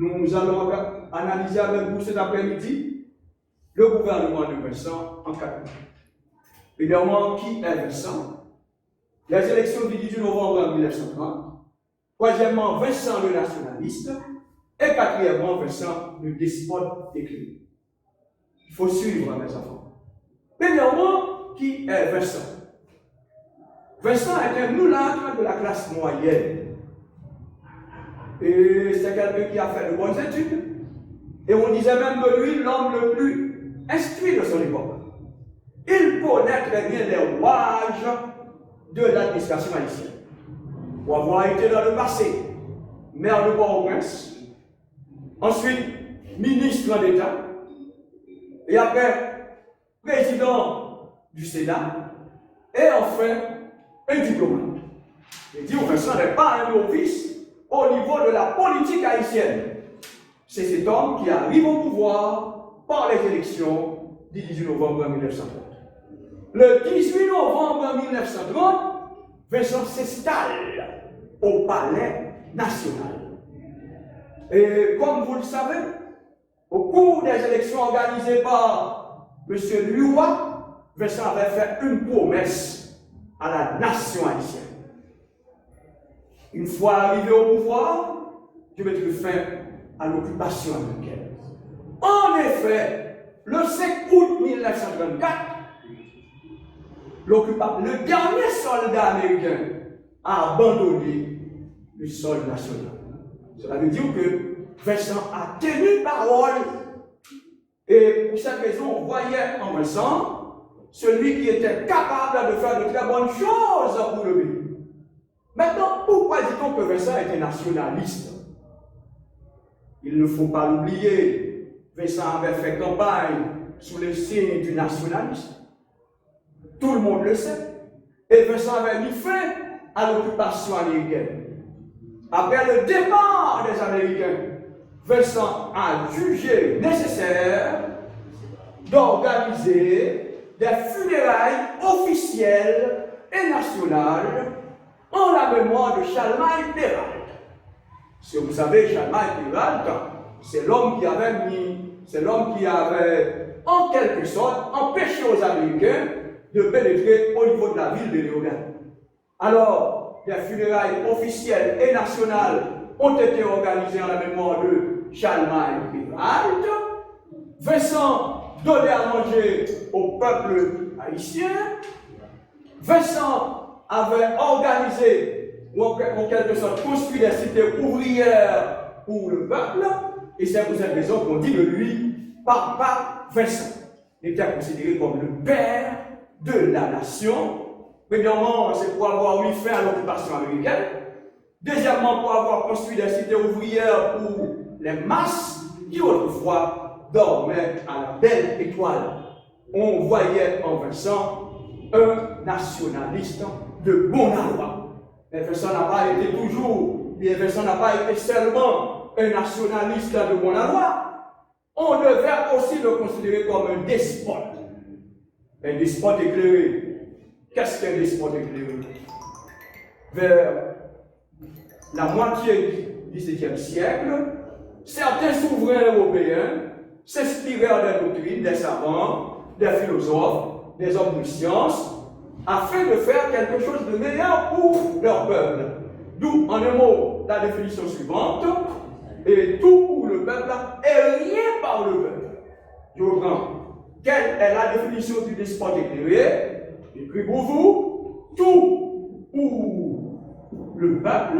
nous allons analyser avec vous cet après-midi le gouvernement de Vincent en 4 mois. Premièrement, qui est Vincent? Les élections du 18 novembre 1930. Troisièmement, Vincent le nationaliste. Et quatrièmement, Vincent le despote décliné. Il faut suivre, mes enfants. Premièrement, qui est Vincent? Vincent est un mulâtre de la classe moyenne. Et c'est quelqu'un qui a fait de bonnes études. Et on disait même de lui l'homme le plus instruit de son époque. Il connaît très bien les rouages de l'administration haïtienne. Pour avoir été dans le passé maire de Port-au-Prince, ensuite ministre d'État, et après président du Sénat, et enfin un diplomate. Il dit Vincent n'est pas un novice au niveau de la politique haïtienne. C'est cet homme qui arrive au pouvoir par les élections du 18 novembre 1930. Le 18 novembre 1930, Vincent s'installe au Palais national. Et comme vous le savez, au cours des élections organisées par M. Lua, Vincent avait fait une promesse à la nation haïtienne. Une fois arrivé au pouvoir, je vais mettre fin à l'occupation américaine. En effet, le 5 août 1934, le dernier soldat américain a abandonné le sol national. Cela veut dire que Vincent a tenu parole. Et pour cette raison, on voyait en Vincent celui qui était capable de faire de très bonnes choses pour le pays. Maintenant, pourquoi dit-on que Vincent était nationaliste? Il ne faut pas l'oublier. Vincent avait fait campagne sous le signe du nationalisme. Tout le monde le sait. Et Vincent avait mis fin à l'occupation américaine. Après le départ des Américains, Vincent a jugé nécessaire d'organiser des funérailles officielles et nationales en la mémoire de Charlemagne Péralte. Si vous savez, Charlemagne Péralte, c'est l'homme qui avait en quelque sorte empêché aux Américains de pénétrer au niveau de la ville de Léogane. Alors, des funérailles officielles et nationales ont été organisées en la mémoire de Charlemagne Péralte. Vincent donnait à manger au peuple haïtien. Vincent avait organisé, ou en quelque sorte construit des cités ouvrières pour le peuple. Et c'est pour cette raison qu'on dit de lui, Papa Vincent. Il était considéré comme le père de la nation. Premièrement, c'est pour avoir mis fin à l'occupation américaine. Deuxièmement, pour avoir construit des cités ouvrières pour les masses qui autrefois dormaient à la belle étoile. On voyait en Vincent un nationaliste de bon aloi. Mais Vincent n'a pas été toujours, et Vincent n'a pas été seulement un nationaliste de bon aloi. On devait aussi le considérer comme un despote. Un despote éclairé. Qu'est-ce qu'un despote éclairé? Vers la moitié du XVIIe siècle, certains souverains européens s'inspirèrent des doctrines des savants, des philosophes, des hommes de science, afin de faire quelque chose de meilleur pour leur peuple. D'où, en un mot, la définition suivante, et tout pour le peuple et rien par le peuple. Je reprends. Quelle est la définition du despote éclairé? J'écris pour vous, tout pour le peuple,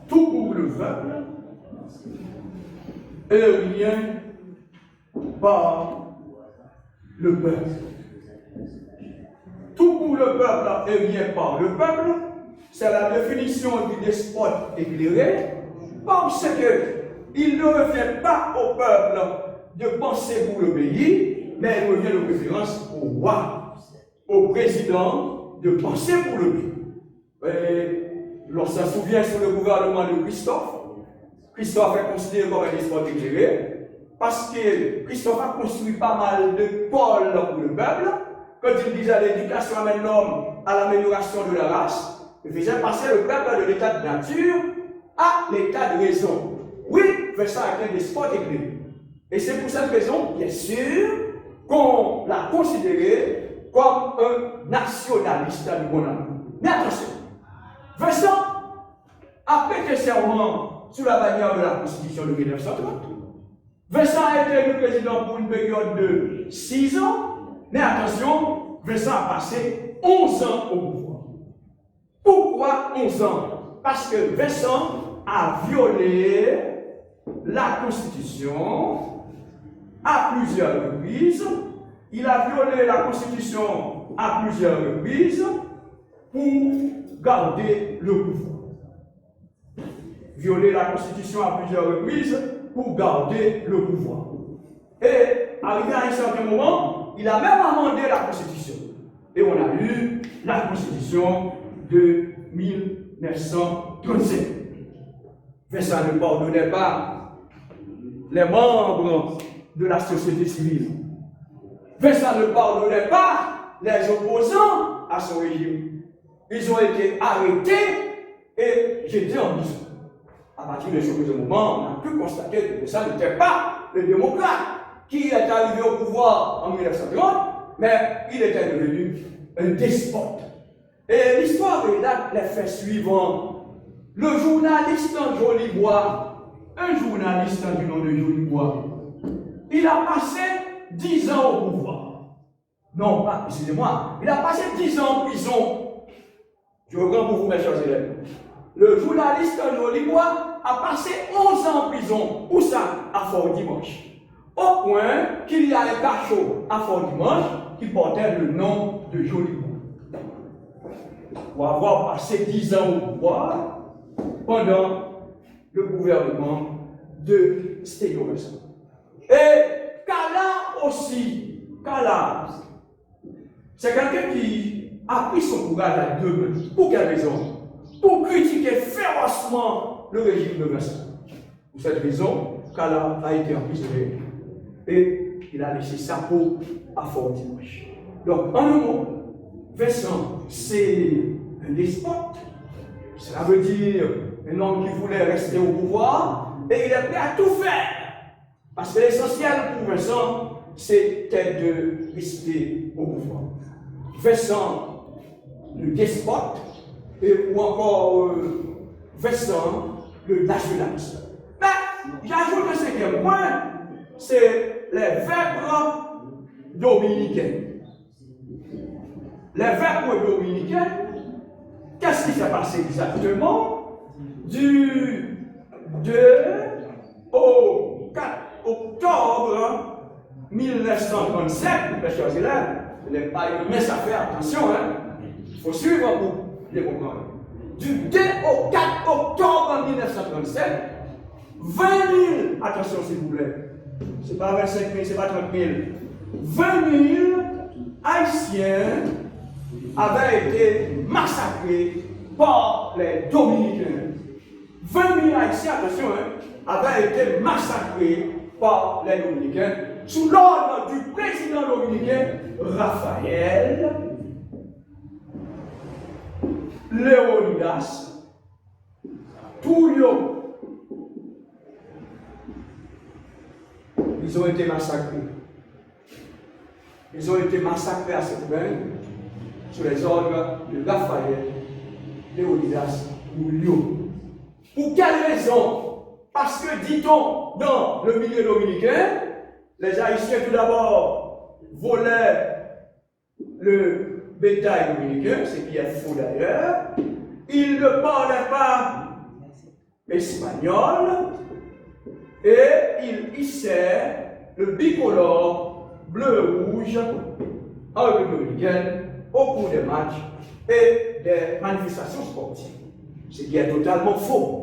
tout pour le peuple, et rien par le peuple. Tout pour le peuple et rien par le peuple, c'est la définition du despote éclairé, parce qu'il ne revient pas au peuple de penser pour le pays, mais il revient de préférence au roi, au président de penser pour le pays. Et l'on se souvient sur le gouvernement de Christophe. Christophe est considéré comme un despote éclairé, parce que Christophe a construit pas mal de pôles pour le peuple. Quand il disait l'éducation amène l'homme à l'amélioration de la race, il faisait passer le peuple de l'état de nature à l'état de raison. Oui, Vincent était un despote éclairé. Et c'est pour cette raison, bien sûr, qu'on l'a considéré comme un nationaliste du bon amour. Mais attention, Vincent a prêté serment sous la bannière de la Constitution de 1930. Vincent a été élu président pour une période de 6 ans, mais attention, Vincent a passé 11 ans au pouvoir. Pourquoi 11 ans? Parce que Vincent a violé la Constitution à plusieurs reprises. Il a violé la Constitution à plusieurs reprises pour garder le pouvoir. Violer la Constitution à plusieurs reprises pour garder le pouvoir. Et arrivé à un certain moment, il a même amendé la Constitution. Et on a eu la Constitution de 1937. Vincent ne pardonnait pas les membres de la société civile. Vincent ne pardonnait pas les opposants à son régime. Ils ont été arrêtés et jetés en prison. À partir de ce moment, on a pu constater que Vincent n'était pas le démocrate qui est arrivé au pouvoir en 1930, mais il était devenu un despote. Et l'histoire relate les faits suivants. Le journaliste Jolibois, un journaliste du nom de Jolibois, il a passé 10 ans au pouvoir. Non, pas, excusez-moi, il a passé 10 ans en prison. Je reprends pour vous, mes chers élèves. Le journaliste Jolibois a passé 11 ans en prison. Où ça? À Fort-Dimanche. Au point qu'il y a un cachot à Fort-Dimanche qui portait le nom de Jolibois. Pour avoir passé 10 ans au pouvoir pendant le gouvernement de Stéphane Vincent. Et Kala aussi, Kala, c'est quelqu'un qui a pris son courage à deux mains. Pour quelle raison? Pour critiquer férocement le régime de Vincent. Pour cette raison, Kala a été emprisonné et il a laissé sa peau à Fort-Dimanche. Donc, en un mot, Vincent, c'est un despote. Cela veut dire un homme qui voulait rester au pouvoir et il est prêt à tout faire. Parce que l'essentiel pour Vincent, c'était de rester au pouvoir. Vincent, le despote, ou encore Vincent, le nationaliste. Mais j'ajoute un cinquième point, c'est les vêpres dominicains. Les vêpres dominicains, qu'est-ce qui s'est passé exactement du 2 au 4 octobre 1937, mes chers élèves, ce n'est pas une mince affaire, attention, il faut suivre pour les comprendre. Du 2 au 4 octobre 1937, 20 000, attention s'il vous plaît, c'est pas 25 000, c'est pas 30 000, 20 000 Haïtiens avaient été massacrés par les Dominicains. 20 000 Haïtiens, attention, avaient été massacrés par les Dominicains sous l'ordre du président dominicain Raphaël Léonidas Trujillo. Ils ont été massacrés. Ils ont été massacrés à cette fin sous les ordres de Raphaël Léonidas Trujillo. Pour quelle raison? Parce que, dit-on, dans le milieu dominicain, les Haïtiens tout d'abord volaient le bétail dominicain, ce qui est faux d'ailleurs. Ils ne parlaient pas espagnol et ils hissaient le bicolore bleu-rouge en République dominicaine au cours des matchs et des manifestations sportives. Ce qui est totalement faux.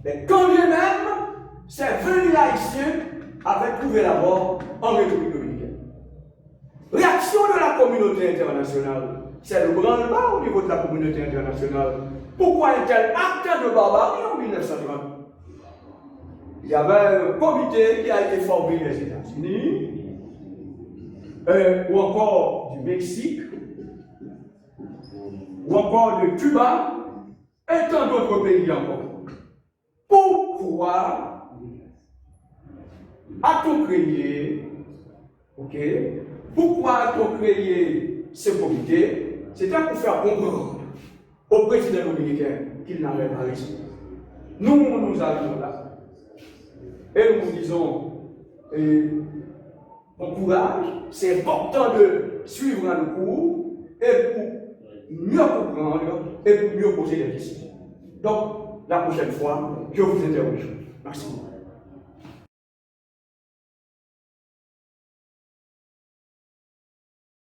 Mais quand bien même, ces 20 000 Haïtiens avaient trouvé la mort en République dominicaine. Réaction de la communauté internationale. C'est le branle-bas au niveau de la communauté internationale. Pourquoi un tel acte de barbarie en 1930? Il y avait un comité qui a été formé des États-Unis, ou encore du Mexique, ou encore de Cuba, et tant d'autres pays encore. Pourquoi A-t-on créé, ok? Pourquoi a-t-on créé ce comité? C'était pour faire comprendre au président dominicain qu'il n'avait pas raison. Nous arrivons là et nous vous disons, bon courage, c'est important de suivre le cours et pour mieux comprendre et pour mieux poser des questions. Donc, la prochaine fois, je vous interroge. Merci beaucoup.